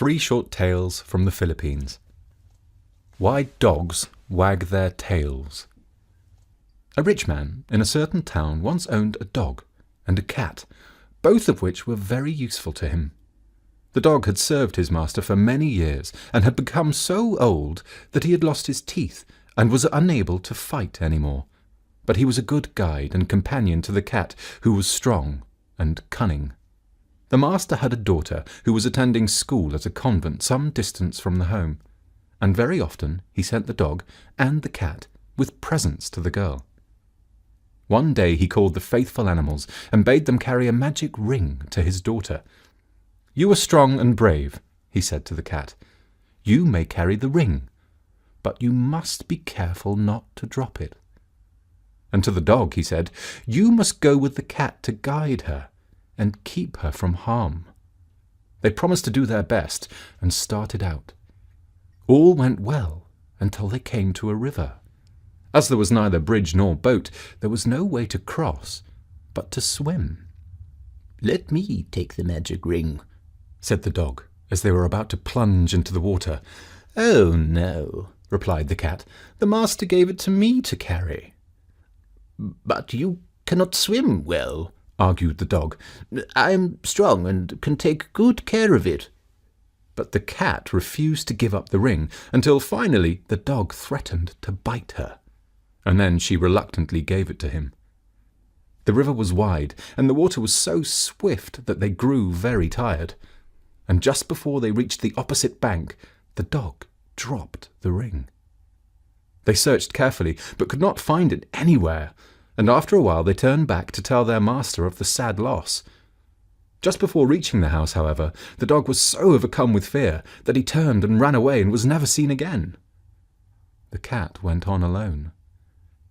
Three short tales from the Philippines. Why dogs wag their tails. A rich man in a certain town once owned a dog and a cat, both of which were very useful to him. The dog had served his master for many years and had become so old that he had lost his teeth and was unable to fight any more. But he was a good guide and companion to the cat, who was strong and cunning. The master had a daughter who was attending school at a convent some distance from the home, and very often he sent the dog and the cat with presents to the girl. One day he called the faithful animals and bade them carry a magic ring to his daughter. "You are strong and brave," he said to the cat. "You may carry the ring, but you must be careful not to drop it." And to the dog he said, "You must go with the cat to guide her and keep her from harm." They promised to do their best and started out. All went well until they came to a river. As there was neither bridge nor boat, there was no way to cross but to swim. "Let me take the magic ring," said the dog, as they were about to plunge into the water. "Oh, no," replied the cat. "The master gave it to me to carry." "But you cannot swim well," argued the dog. "I am strong and can take good care of it." But the cat refused to give up the ring until finally the dog threatened to bite her, and then she reluctantly gave it to him. The river was wide, and the water was so swift that they grew very tired, and just before they reached the opposite bank, the dog dropped the ring. They searched carefully, but could not find it anywhere, and after a while they turned back to tell their master of the sad loss. Just before reaching the house, however, the dog was so overcome with fear that he turned and ran away and was never seen again. The cat went on alone,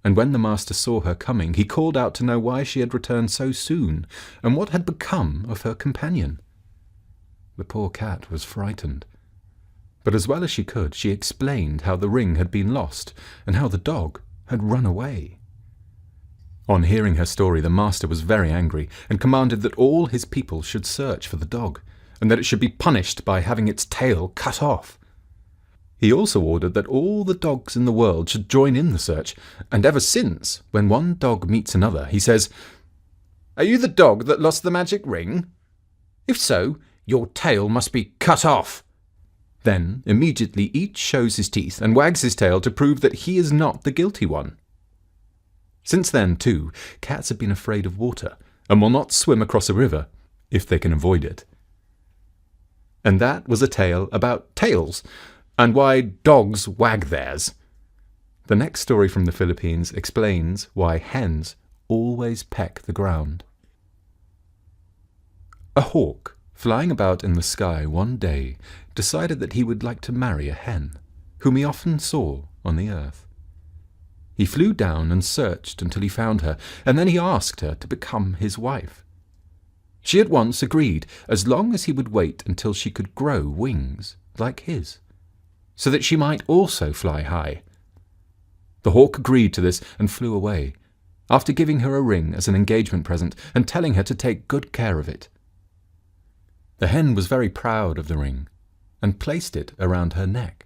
and when the master saw her coming, he called out to know why she had returned so soon and what had become of her companion. The poor cat was frightened, but as well as she could, she explained how the ring had been lost and how the dog had run away. On hearing her story, the master was very angry and commanded that all his people should search for the dog, and that it should be punished by having its tail cut off. He also ordered that all the dogs in the world should join in the search, and ever since, when one dog meets another, he says, "Are you the dog that lost the magic ring? If so, your tail must be cut off." Then immediately each shows his teeth and wags his tail to prove that he is not the guilty one. Since then, too, cats have been afraid of water and will not swim across a river if they can avoid it. And that was a tale about tails and why dogs wag theirs. The next story from the Philippines explains why hens always peck the ground. A hawk, flying about in the sky one day, decided that he would like to marry a hen, whom he often saw on the earth. He flew down and searched until he found her, and then he asked her to become his wife. She at once agreed, as long as he would wait until she could grow wings like his, so that she might also fly high. The hawk agreed to this and flew away, after giving her a ring as an engagement present and telling her to take good care of it. The hen was very proud of the ring and placed it around her neck.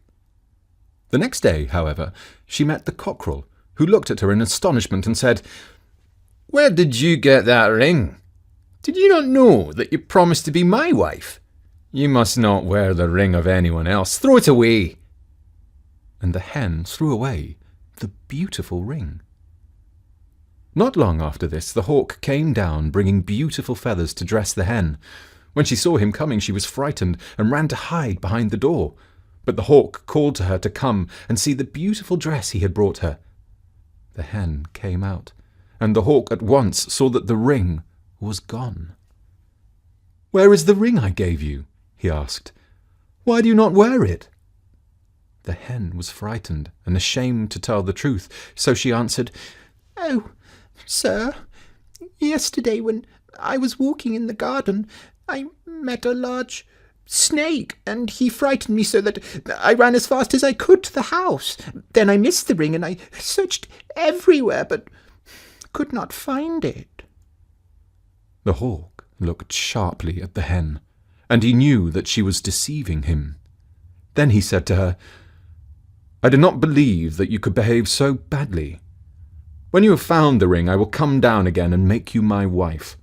The next day, however, she met the cockerel, who looked at her in astonishment and said, "Where did you get that ring? Did you not know that you promised to be my wife? You must not wear the ring of anyone else. Throw it away." And the hen threw away the beautiful ring. Not long after this, the hawk came down, bringing beautiful feathers to dress the hen. When she saw him coming, she was frightened and ran to hide behind the door. But the hawk called to her to come and see the beautiful dress he had brought her. The hen came out, and the hawk at once saw that the ring was gone. "Where is the ring I gave you?" he asked. "Why do you not wear it?" The hen was frightened and ashamed to tell the truth, so she answered, "Oh, sir, yesterday when I was walking in the garden, I met a large snake, and he frightened me so that I ran as fast as I could to the house. Then I missed the ring, and I searched everywhere, but could not find it." The hawk looked sharply at the hen, and he knew that she was deceiving him. Then he said to her, "I did not believe that you could behave so badly. When you have found the ring, I will come down again and make you my wife.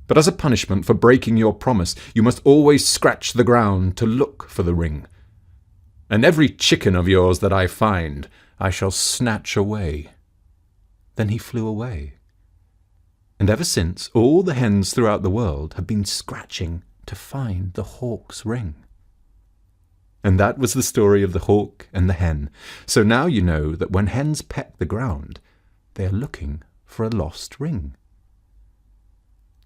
But as a punishment for breaking your promise, you must always scratch the ground to look for the ring. And every chicken of yours that I find, I shall snatch away." Then he flew away. And ever since, all the hens throughout the world have been scratching to find the hawk's ring. And that was the story of the hawk and the hen. So now you know that when hens peck the ground, they are looking for a lost ring.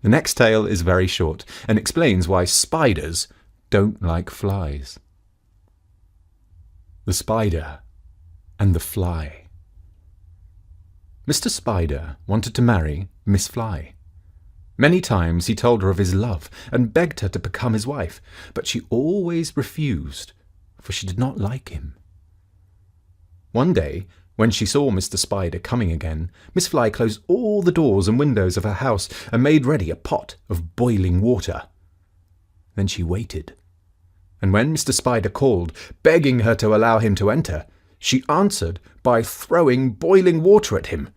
The next tale is very short and explains why spiders don't like flies. The Spider and the Fly. Mr. Spider wanted to marry Miss Fly. Many times he told her of his love and begged her to become his wife, but she always refused, for she did not like him. One day, when she saw Mr. Spider coming again, Miss Fly closed all the doors and windows of her house and made ready a pot of boiling water. Then she waited, and when Mr. Spider called, begging her to allow him to enter, she answered by throwing boiling water at him.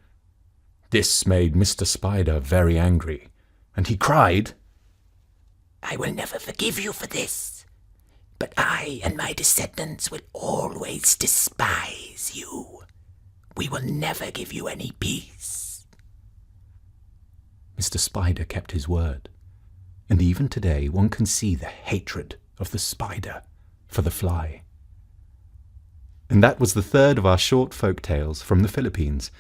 This made Mr. Spider very angry, and he cried, "I will never forgive you for this, but I and my descendants will always despise you. We will never give you any peace." Mr. Spider kept his word, and even today one can see the hatred of the spider for the fly. And that was the third of our short folk tales from the Philippines.